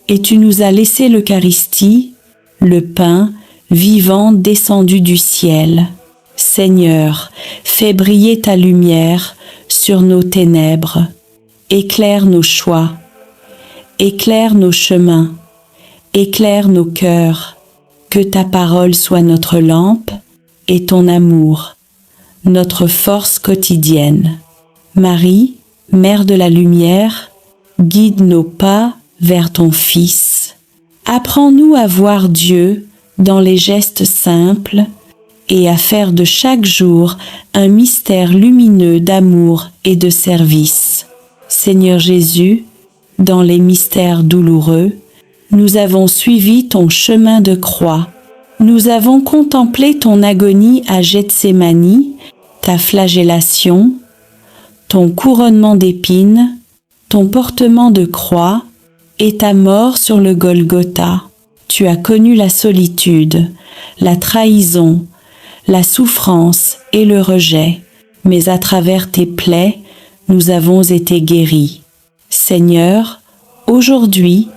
et tu nous as laissé l'Eucharistie, le pain vivant descendu du ciel. Seigneur, fais briller ta lumière sur nos ténèbres. Éclaire nos choix, éclaire nos chemins, éclaire nos cœurs, que ta parole soit notre lampe et ton amour, notre force quotidienne. Marie, Mère de la lumière, guide nos pas vers ton Fils. Apprends-nous à voir Dieu dans les gestes simples et à faire de chaque jour un mystère lumineux d'amour et de service. Seigneur Jésus, dans les mystères douloureux, nous avons suivi ton chemin de croix. Nous avons contemplé ton agonie à Gethsémani, ta flagellation, ton couronnement d'épines, ton portement de croix et ta mort sur le Golgotha. Tu as connu la solitude, la trahison, la souffrance et le rejet, mais à travers tes plaies, nous avons été guéris. Seigneur, aujourd'hui,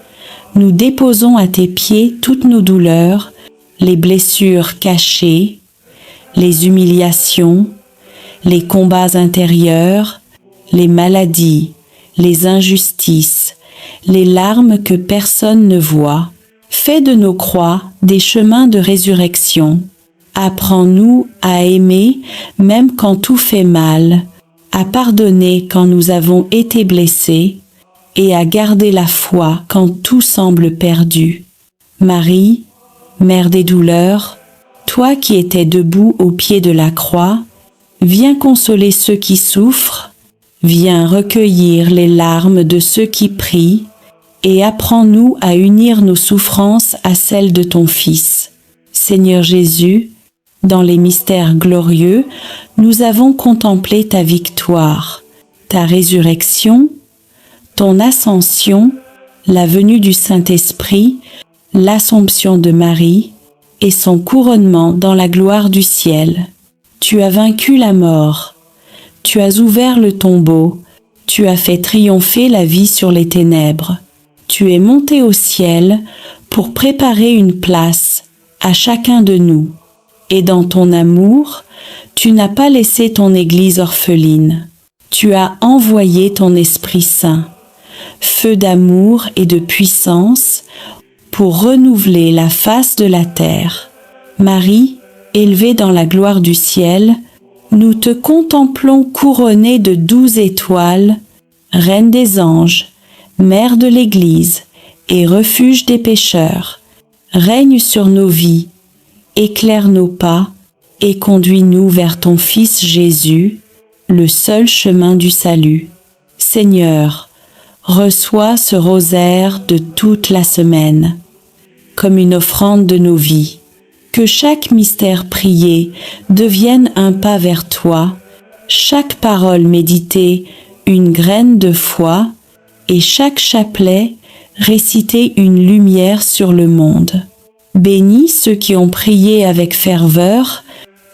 nous déposons à tes pieds toutes nos douleurs, les blessures cachées, les humiliations, les combats intérieurs, les maladies, les injustices, les larmes que personne ne voit. Fais de nos croix des chemins de résurrection. Apprends-nous à aimer même quand tout fait mal, à pardonner quand nous avons été blessés et à garder la foi quand tout semble perdu. Marie, Mère des douleurs, toi qui étais debout au pied de la croix, viens consoler ceux qui souffrent, viens recueillir les larmes de ceux qui prient et apprends-nous à unir nos souffrances à celles de ton Fils. Seigneur Jésus, dans les mystères glorieux, nous avons contemplé ta victoire, ta résurrection, ton ascension, la venue du Saint-Esprit, l'Assomption de Marie et son couronnement dans la gloire du ciel. Tu as vaincu la mort, tu as ouvert le tombeau, Tu as fait triompher la vie sur les ténèbres. Tu es monté au ciel pour préparer une place à chacun de nous. Et dans ton amour, tu n'as pas laissé ton Église orpheline. Tu as envoyé ton Esprit Saint, feu d'amour et de puissance, pour renouveler la face de la terre. Marie, élevée dans la gloire du ciel, nous te contemplons couronnée de 12 étoiles, Reine des anges, Mère de l'Église et refuge des pécheurs. Règne sur nos vies, éclaire nos pas et conduis-nous vers ton Fils Jésus, le seul chemin du salut. Seigneur, reçois ce rosaire de toute la semaine, comme une offrande de nos vies. Que chaque mystère prié devienne un pas vers toi, chaque parole méditée une graine de foi, et chaque chapelet réciter une lumière sur le monde. Bénis ceux qui ont prié avec ferveur,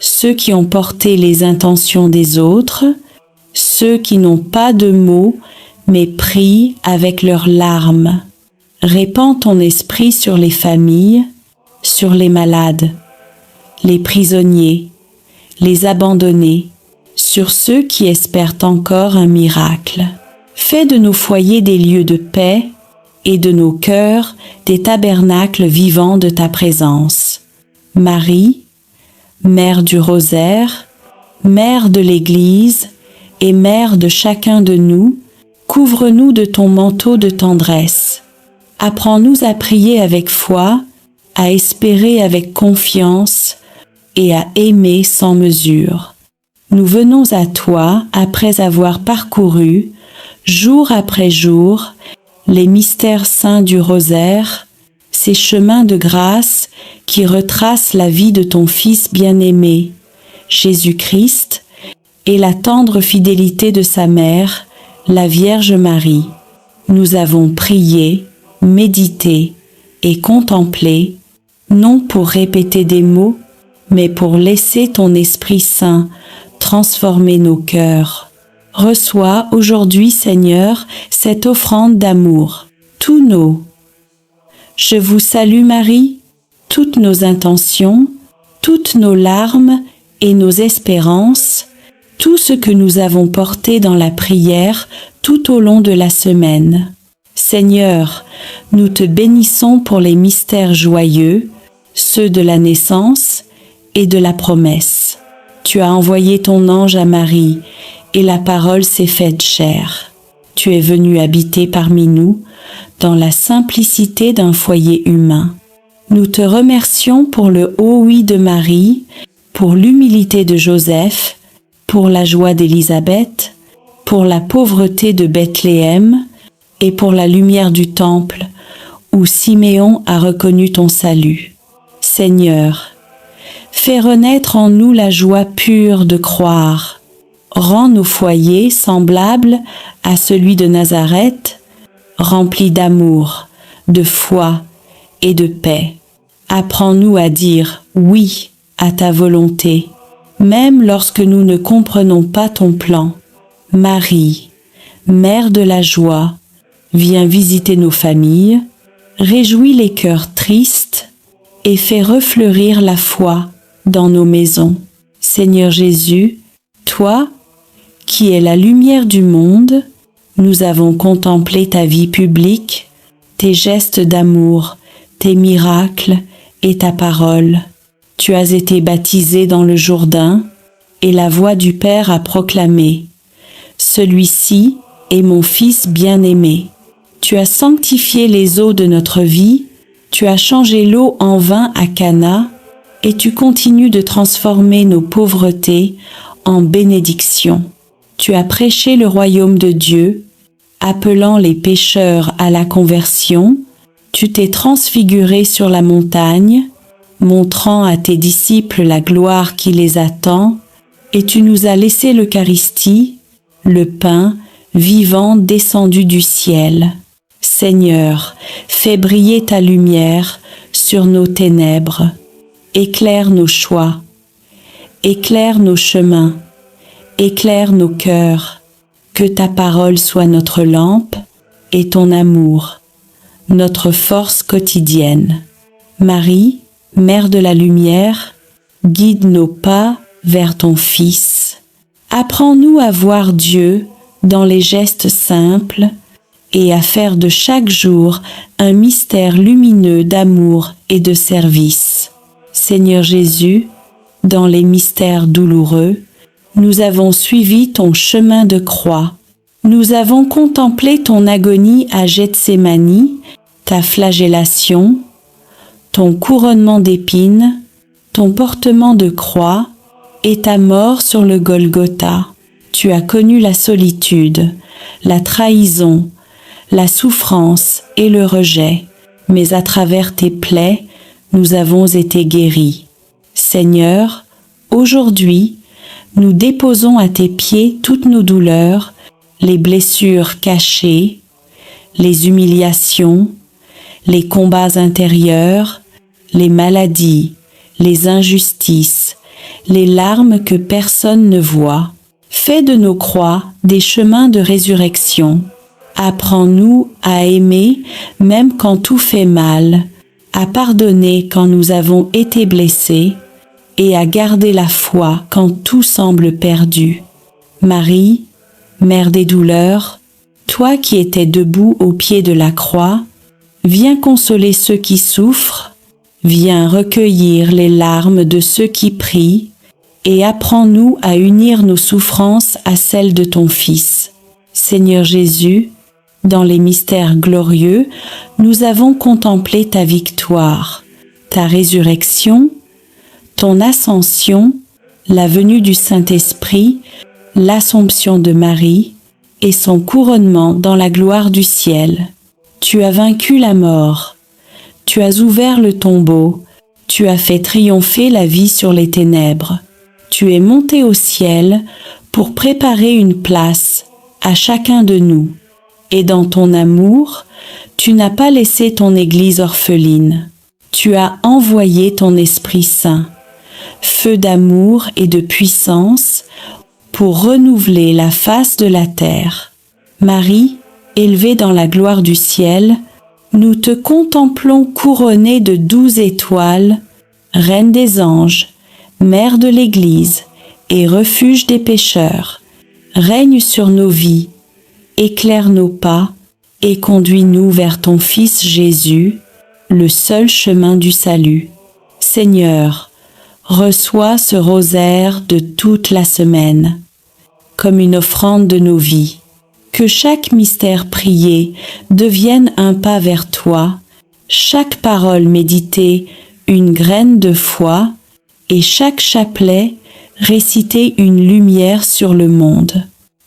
ceux qui ont porté les intentions des autres, ceux qui n'ont pas de mots, mais prient avec leurs larmes. Répands ton esprit sur les familles, sur les malades, les prisonniers, les abandonnés, sur ceux qui espèrent encore un miracle. Fais de nos foyers des lieux de paix et de nos cœurs des tabernacles vivants de ta présence. Marie, Mère du Rosaire, Mère de l'Église et Mère de chacun de nous, couvre-nous de ton manteau de tendresse. Apprends-nous à prier avec foi, à espérer avec confiance et à aimer sans mesure. Nous venons à toi après avoir parcouru, jour après jour, les mystères saints du rosaire, ces chemins de grâce qui retracent la vie de ton Fils bien-aimé, Jésus-Christ, et la tendre fidélité de sa mère, la Vierge Marie. Nous avons prié, médité et contemplé, non pour répéter des mots, mais pour laisser ton Esprit Saint transformer nos cœurs. Reçois aujourd'hui, Seigneur, cette offrande d'amour, tous nos. Je vous salue Marie, toutes nos intentions, toutes nos larmes et nos espérances, tout ce que nous avons porté dans la prière tout au long de la semaine. Seigneur, nous te bénissons pour les mystères joyeux, ceux de la naissance et de la promesse. Tu as envoyé ton ange à Marie, et la parole s'est faite chair. Tu es venu habiter parmi nous, dans la simplicité d'un foyer humain. Nous te remercions pour le haut oui de Marie, pour l'humilité de Joseph, pour la joie d'Élisabeth, pour la pauvreté de Bethléem, et pour la lumière du temple, où Siméon a reconnu ton salut. Seigneur, fais renaître en nous la joie pure de croire. Rends nos foyers semblables à celui de Nazareth, remplis d'amour, de foi et de paix. Apprends-nous à dire oui à ta volonté, même lorsque nous ne comprenons pas ton plan. Marie, Mère de la joie, viens visiter nos familles, réjouis les cœurs tristes et fais refleurir la foi dans nos maisons. Seigneur Jésus, toi, qui es la lumière du monde, nous avons contemplé ta vie publique, tes gestes d'amour, tes miracles et ta parole. Tu as été baptisé dans le Jourdain et la voix du Père a proclamé « Celui-ci est mon Fils bien-aimé ». Tu as sanctifié les eaux de notre vie, tu as changé l'eau en vin à Cana, et tu continues de transformer nos pauvretés en bénédictions. Tu as prêché le royaume de Dieu, appelant les pécheurs à la conversion. Tu t'es transfiguré sur la montagne, montrant à tes disciples la gloire qui les attend, et tu nous as laissé l'Eucharistie, le pain vivant descendu du ciel. Seigneur, fais briller ta lumière sur nos ténèbres. Éclaire nos choix, éclaire nos chemins, éclaire nos cœurs, Que ta parole soit notre lampe et ton amour, notre force quotidienne. Marie, Mère de la lumière, guide nos pas vers ton Fils. Apprends-nous à voir Dieu dans les gestes simples et à faire de chaque jour un mystère lumineux d'amour et de service. Seigneur Jésus, dans les mystères douloureux, nous avons suivi ton chemin de croix. Nous avons contemplé ton agonie à Gethsémani, ta flagellation, ton couronnement d'épines, ton portement de croix et ta mort sur le Golgotha. Tu as connu la solitude, la trahison, la souffrance et le rejet, mais à travers tes plaies, nous avons été guéris. Seigneur, aujourd'hui, nous déposons à tes pieds toutes nos douleurs, les blessures cachées, les humiliations, les combats intérieurs, les maladies, les injustices, les larmes que personne ne voit. Fais de nos croix des chemins de résurrection. Apprends-nous à aimer même quand tout fait mal, à pardonner quand nous avons été blessés et à garder la foi quand tout semble perdu. Marie, Mère des douleurs, toi qui étais debout au pied de la croix, viens consoler ceux qui souffrent, viens recueillir les larmes de ceux qui prient, et apprends-nous à unir nos souffrances à celles de ton Fils. Seigneur Jésus, dans les mystères glorieux, nous avons contemplé ta victoire, ta résurrection, ton ascension, la venue du Saint-Esprit, l'Assomption de Marie et son couronnement dans la gloire du ciel. Tu as vaincu la mort, tu as ouvert le tombeau, tu as fait triompher la vie sur les ténèbres. Tu es monté au ciel pour préparer une place à chacun de nous. Et dans ton amour, tu n'as pas laissé ton Église orpheline. Tu as envoyé ton Esprit Saint, feu d'amour et de puissance, pour renouveler la face de la terre. Marie, élevée dans la gloire du ciel, nous te contemplons couronnée de 12 étoiles, Reine des anges, Mère de l'Église et refuge des pécheurs. Règne sur nos vies, éclaire nos pas et conduis-nous vers ton Fils Jésus, le seul chemin du salut. Seigneur, reçois ce rosaire de toute la semaine, comme une offrande de nos vies. Que chaque mystère prié devienne un pas vers toi, chaque parole méditée une graine de foi, et chaque chapelet réciter une lumière sur le monde.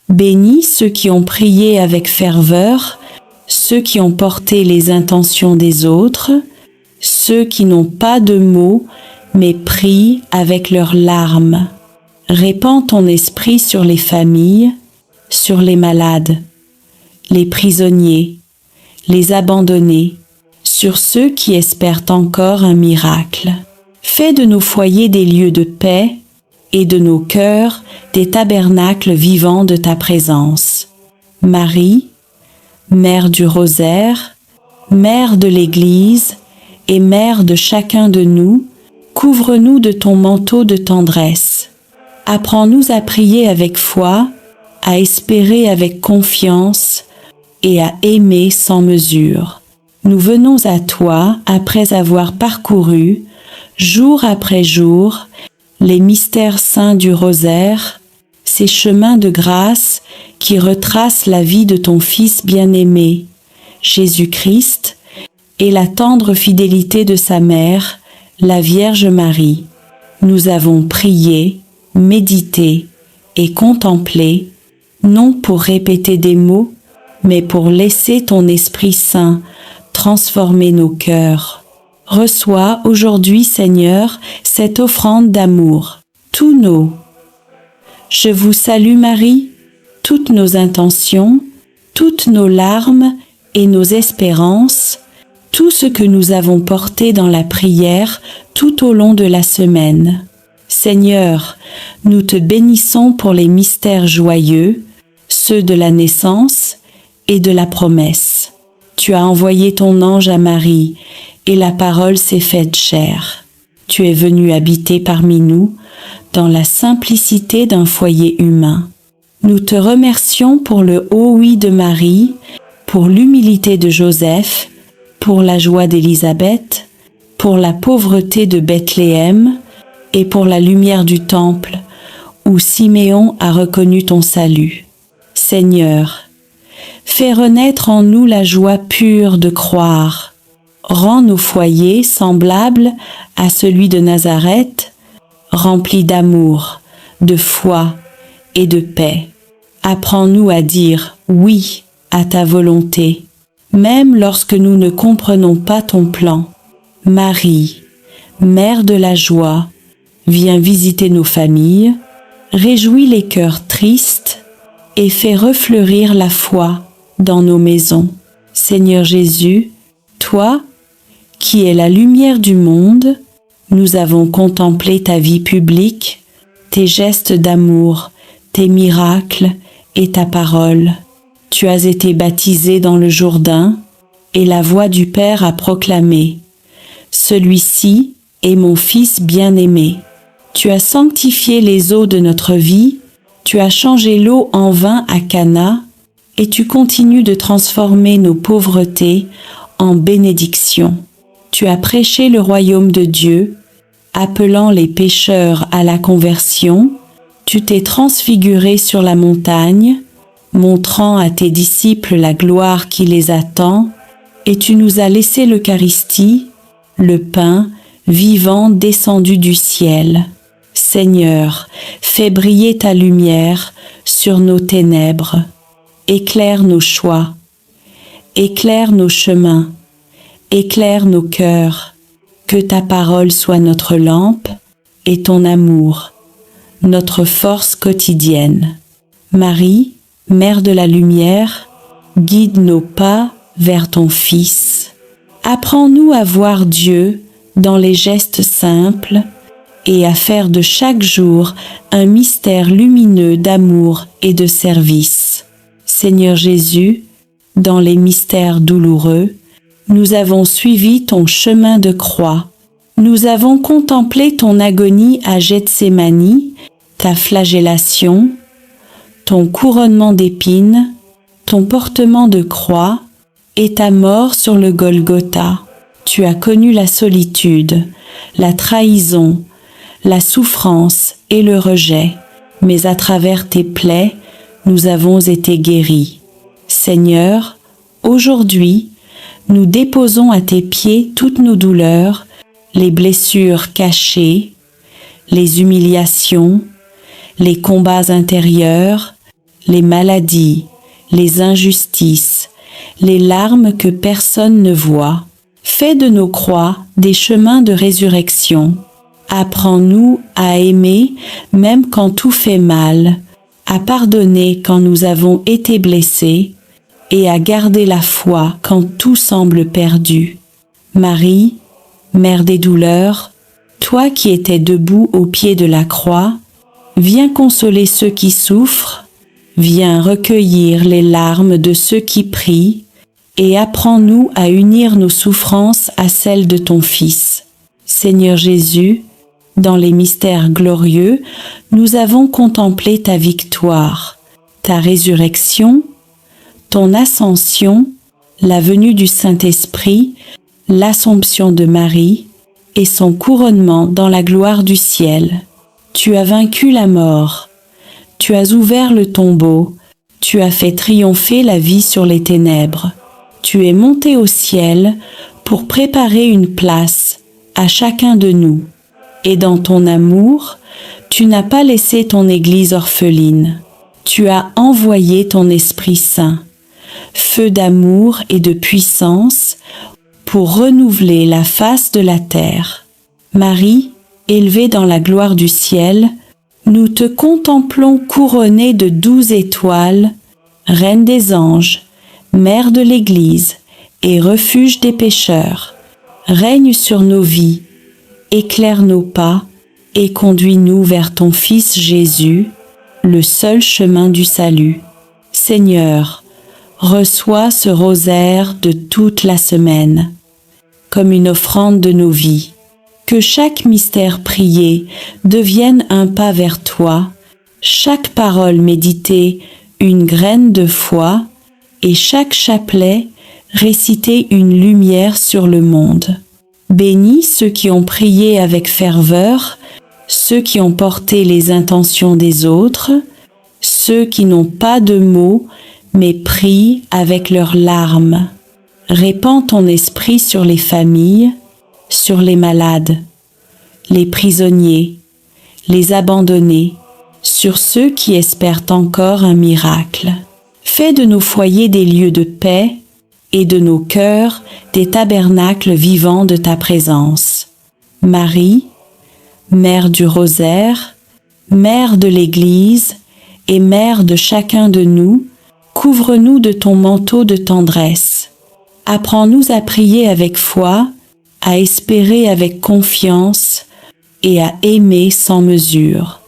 Bénis ceux qui ont prié avec ferveur, ceux qui ont porté les intentions des autres, ceux qui n'ont pas de mots, mais prient avec leurs larmes. Répands ton esprit sur les familles, sur les malades, les prisonniers, les abandonnés, sur ceux qui espèrent encore un miracle. Fais de nos foyers des lieux de paix et de nos cœurs des tabernacles vivants de ta présence. Marie, Mère du rosaire, Mère de l'Église et Mère de chacun de nous, couvre-nous de ton manteau de tendresse. Apprends-nous à prier avec foi, à espérer avec confiance et à aimer sans mesure. Nous venons à toi après avoir parcouru, jour après jour, les mystères saints du rosaire, ces chemins de grâce qui retracent la vie de ton Fils bien-aimé, Jésus-Christ, et la tendre fidélité de sa mère, la Vierge Marie. Nous avons prié, médité et contemplé, non pour répéter des mots, mais pour laisser ton Esprit Saint transformer nos cœurs. Reçois aujourd'hui, Seigneur, cette offrande d'amour, tous nos. Je vous salue Marie, toutes nos intentions, toutes nos larmes et nos espérances, tout ce que nous avons porté dans la prière tout au long de la semaine. Seigneur, nous te bénissons pour les mystères joyeux, ceux de la naissance et de la promesse. Tu as envoyé ton ange à Marie, et la parole s'est faite chair. Tu es venu habiter parmi nous, dans la simplicité d'un foyer humain. Nous te remercions pour le haut oui de Marie, pour l'humilité de Joseph, pour la joie d'Élisabeth, pour la pauvreté de Bethléem et pour la lumière du temple, où Siméon a reconnu ton salut. Seigneur, fais renaître en nous la joie pure de croire. Rends nos foyers semblables à celui de Nazareth, remplis d'amour, de foi et de paix. Apprends-nous à dire oui à ta volonté, même lorsque nous ne comprenons pas ton plan. Marie, Mère de la joie, viens visiter nos familles, réjouis les cœurs tristes et fais refleurir la foi dans nos maisons. Seigneur Jésus, toi, qui es la lumière du monde, nous avons contemplé ta vie publique, tes gestes d'amour, tes miracles et ta parole. Tu as été baptisé dans le Jourdain, et la voix du Père a proclamé « Celui-ci est mon Fils bien-aimé ». Tu as sanctifié les eaux de notre vie, tu as changé l'eau en vin à Cana, et tu continues de transformer nos pauvretés en bénédictions. Tu as prêché le royaume de Dieu, appelant les pécheurs à la conversion. Tu t'es transfiguré sur la montagne, montrant à tes disciples la gloire qui les attend, et tu nous as laissé l'Eucharistie, le pain vivant descendu du ciel. Seigneur, fais briller ta lumière sur nos ténèbres. Éclaire nos choix, éclaire nos chemins, éclaire nos cœurs. Que ta parole soit notre lampe et ton amour, notre force quotidienne. Marie, Mère de la lumière, guide nos pas vers ton Fils. Apprends-nous à voir Dieu dans les gestes simples et à faire de chaque jour un mystère lumineux d'amour et de service. Seigneur Jésus, dans les mystères douloureux, nous avons suivi ton chemin de croix. Nous avons contemplé ton agonie à Gethsémani, ta flagellation, ton couronnement d'épines, ton portement de croix et ta mort sur le Golgotha. Tu as connu la solitude, la trahison, la souffrance et le rejet, mais à travers tes plaies, nous avons été guéris. Seigneur, aujourd'hui, nous déposons à tes pieds toutes nos douleurs, les blessures cachées, les humiliations, les combats intérieurs, les maladies, les injustices, les larmes que personne ne voit. Fais de nos croix des chemins de résurrection. Apprends-nous à aimer même quand tout fait mal, à pardonner quand nous avons été blessés et à garder la foi quand tout semble perdu. Marie, Mère des douleurs, toi qui étais debout au pied de la croix, viens consoler ceux qui souffrent, viens recueillir les larmes de ceux qui prient, et apprends-nous à unir nos souffrances à celles de ton Fils. Seigneur Jésus, dans les mystères glorieux, nous avons contemplé ta victoire, ta résurrection, ton ascension, la venue du Saint-Esprit, l'Assomption de Marie et son couronnement dans la gloire du ciel. Tu as vaincu la mort, tu as ouvert le tombeau, tu as fait triompher la vie sur les ténèbres. Tu es monté au ciel pour préparer une place à chacun de nous. Et dans ton amour, tu n'as pas laissé ton Église orpheline. Tu as envoyé ton Esprit Saint, feu d'amour et de puissance, pour renouveler la face de la terre. Marie, élevée dans la gloire du ciel, nous te contemplons couronnée de 12 étoiles, Reine des anges, Mère de l'Église et refuge des pécheurs. Règne sur nos vies, éclaire nos pas et conduis-nous vers ton Fils Jésus, le seul chemin du salut. Seigneur, reçois ce rosaire de toute la semaine, comme une offrande de nos vies. Que chaque mystère prié devienne un pas vers toi, chaque parole méditée une graine de foi, et chaque chapelet réciter une lumière sur le monde. Bénis ceux qui ont prié avec ferveur, ceux qui ont porté les intentions des autres, ceux qui n'ont pas de mots, mais prient avec leurs larmes. Répands ton esprit sur les familles, sur les malades, les prisonniers, les abandonnés, sur ceux qui espèrent encore un miracle. Fais de nos foyers des lieux de paix et de nos cœurs des tabernacles vivants de ta présence. Marie, Mère du Rosaire, Mère de l'Église et Mère de chacun de nous, couvre-nous de ton manteau de tendresse. Apprends-nous à prier avec foi, à espérer avec confiance et à aimer sans mesure.